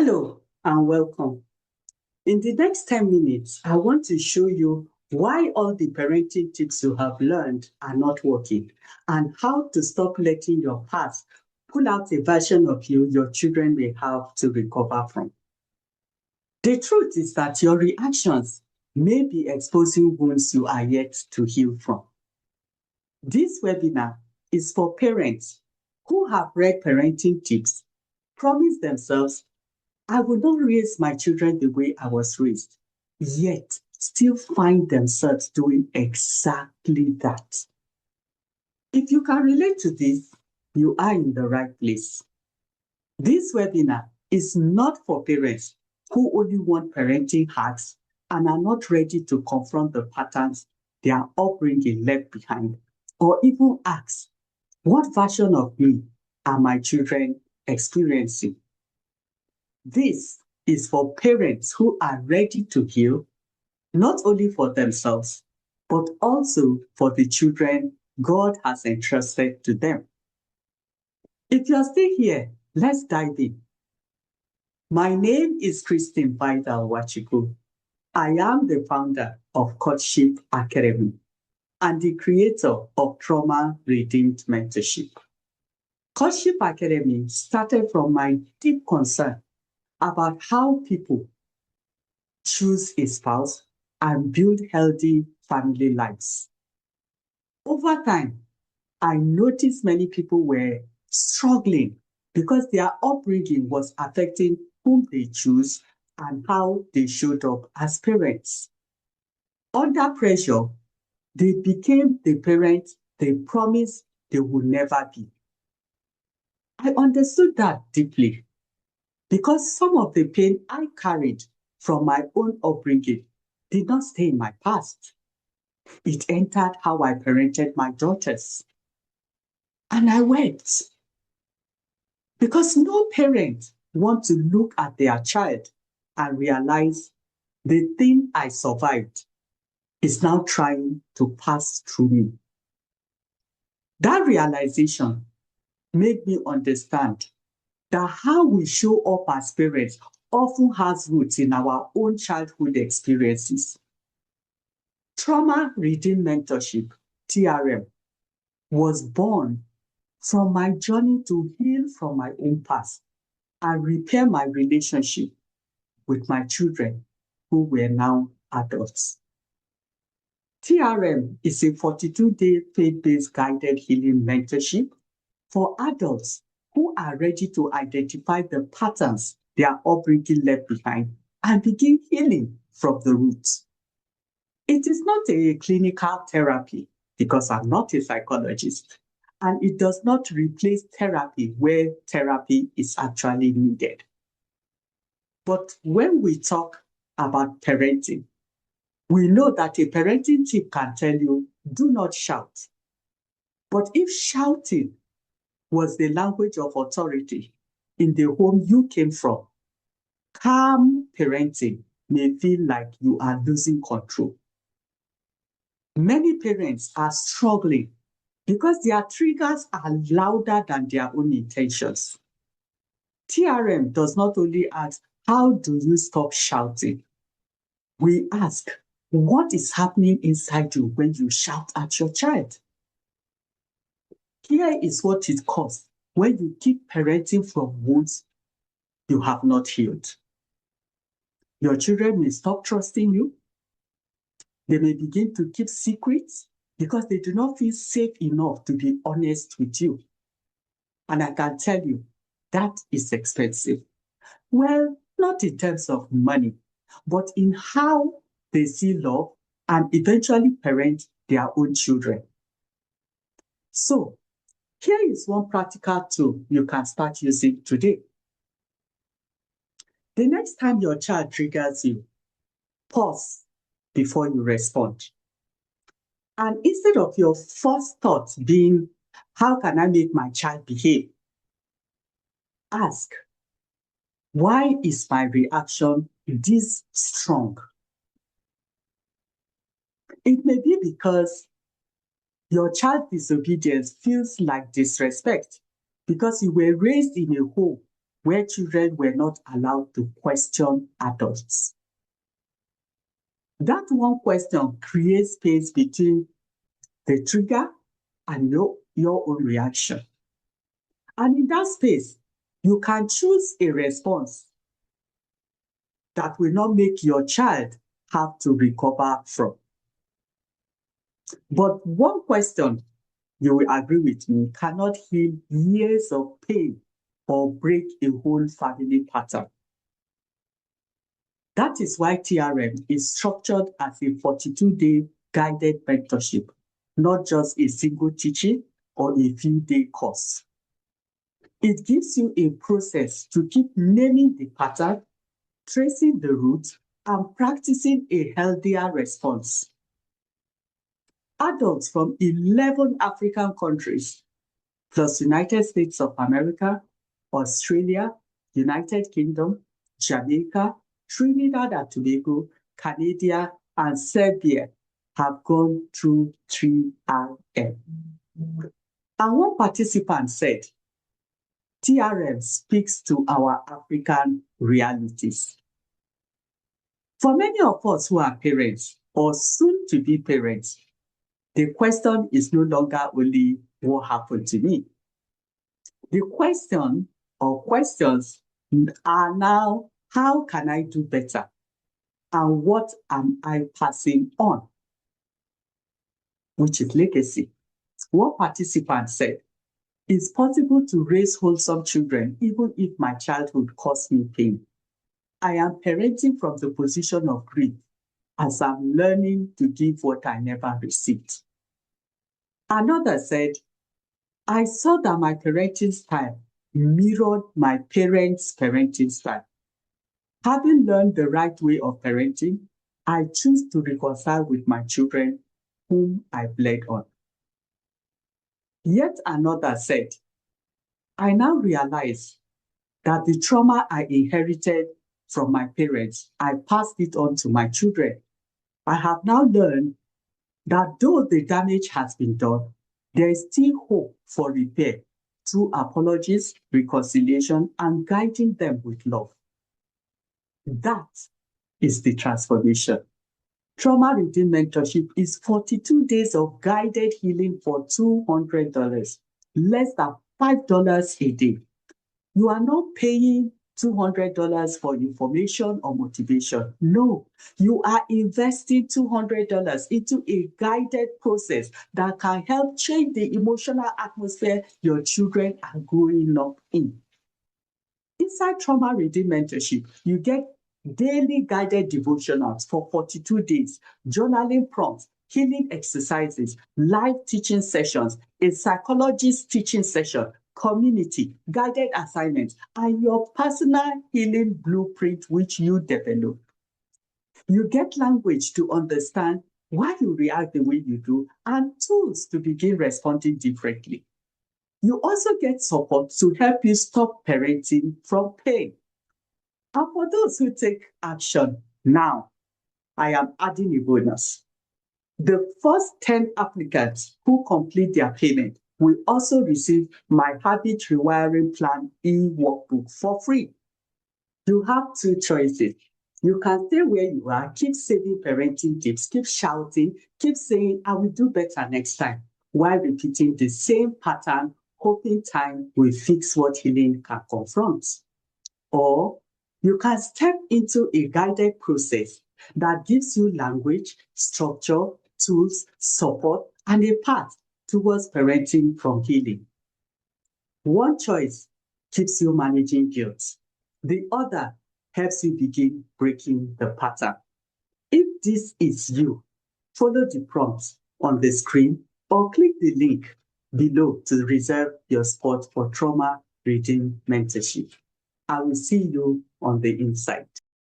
Hello and welcome. In the next 10 minutes, I want to show you why all the parenting tips you have learned are not working and how to stop letting your past pull out a version of you your children may have to recover from. The truth is that your reactions may be exposing wounds you are yet to heal from. This webinar is for parents who have read parenting tips, promised themselves, I will not raise my children the way I was raised, yet still find themselves doing exactly that. If you can relate to this, you are in the right place. This webinar is not for parents who only want parenting hacks and are not ready to confront the patterns their upbringing left behind, or even ask, what version of me are my children experiencing? This is for parents who are ready to heal, not only for themselves, but also for the children God has entrusted to them. If you are still here, let's dive in. My name is Christine Vidal-Wachuku. I am the founder of Courtship Academy and the creator of Trauma Redeemed Mentorship. Courtship Academy started from my deep concern about how people choose a spouse and build healthy family lives. Over time, I noticed many people were struggling because their upbringing was affecting whom they choose and how they showed up as parents. Under pressure, they became the parent they promised they would never be. I understood that deeply because some of the pain I carried from my own upbringing did not stay in my past. It entered how I parented my daughters. And I wept because no parent wants to look at their child and realize the thing I survived is now trying to pass through me. That realization made me understand that how we show up as parents often has roots in our own childhood experiences. Trauma Redeemed Mentorship, TRM, was born from my journey to heal from my own past and repair my relationship with my children who were now adults. TRM is a 42-day faith-based guided healing mentorship for adults who are ready to identify the patterns their upbringing left behind and begin healing from the roots. It is not a clinical therapy because I'm not a psychologist, and it does not replace therapy where therapy is actually needed. But when we talk about parenting, we know that a parenting tip can tell you, do not shout. But if shouting was the language of authority in the home you came from, calm parenting may feel like you are losing control. Many parents are struggling because their triggers are louder than their own intentions. TRM does not only ask, how do you stop shouting? We ask, what is happening inside you when you shout at your child? Here is what it costs when you keep parenting from wounds you have not healed. Your children may stop trusting you. They may begin to keep secrets because they do not feel safe enough to be honest with you. And I can tell you, that is expensive. Well, not in terms of money, but in how they see love and eventually parent their own children. So, here is one practical tool you can start using today. The next time your child triggers you, pause before you respond. And instead of your first thought being, how can I make my child behave? Ask, why is my reaction this strong? It may be because your child's disobedience feels like disrespect because you were raised in a home where children were not allowed to question adults. That one question creates space between the trigger and your own reaction. And in that space, you can choose a response that will not make your child have to recover from. But one question, you will agree with me, cannot heal years of pain or break a whole family pattern. That is why TRM is structured as a 42-day guided mentorship, not just a single teaching or a few-day course. It gives you a process to keep naming the pattern, tracing the root, and practicing a healthier response. Adults from 11 African countries, plus United States of America, Australia, United Kingdom, Jamaica, Trinidad and Tobago, Canada, and Serbia have gone through 3RM. And one participant said, TRM speaks to our African realities. For many of us who are parents or soon to be parents, the question is no longer only what happened to me. The question or questions are now, how can I do better? And what am I passing on? Which is legacy. One participant said, it's possible to raise wholesome children even if my childhood caused me pain. I am parenting from the position of grief as I'm learning to give what I never received. Another said, I saw that my parenting style mirrored my parents' parenting style. Having learned the right way of parenting, I choose to reconcile with my children whom I bled on. Yet another said, I now realize that the trauma I inherited from my parents, I passed it on to my children. I have now learned that though the damage has been done, there is still hope for repair through apologies, reconciliation, and guiding them with love. That is the transformation. Trauma Redeemed Mentorship is 42 days of guided healing for $200, less than $5 a day. You are not paying $200 for information or motivation. No, you are investing $200 into a guided process that can help change the emotional atmosphere your children are growing up in. Inside Trauma Redeemed Mentorship, you get daily guided devotionals for 42 days, journaling prompts, healing exercises, live teaching sessions, a psychologist teaching session, community, guided assignments, and your personal healing blueprint which you develop. You get language to understand why you react the way you do and tools to begin responding differently. You also get support to help you stop parenting from pain. And for those who take action now, I am adding a bonus. The first 10 applicants who complete their payment will also receive my Habit Rewiring Plan e-workbook for free. You have two choices. You can stay where you are, keep saving parenting tips, keep shouting, keep saying, I will do better next time, while repeating the same pattern, hoping time will fix what healing can confront. Or you can step into a guided process that gives you language, structure, tools, support, and a path towards parenting from healing. One choice keeps you managing guilt. The other helps you begin breaking the pattern. If this is you, follow the prompts on the screen or click the link below to reserve your spot for Trauma Redeemed Mentorship. I will see you on the inside.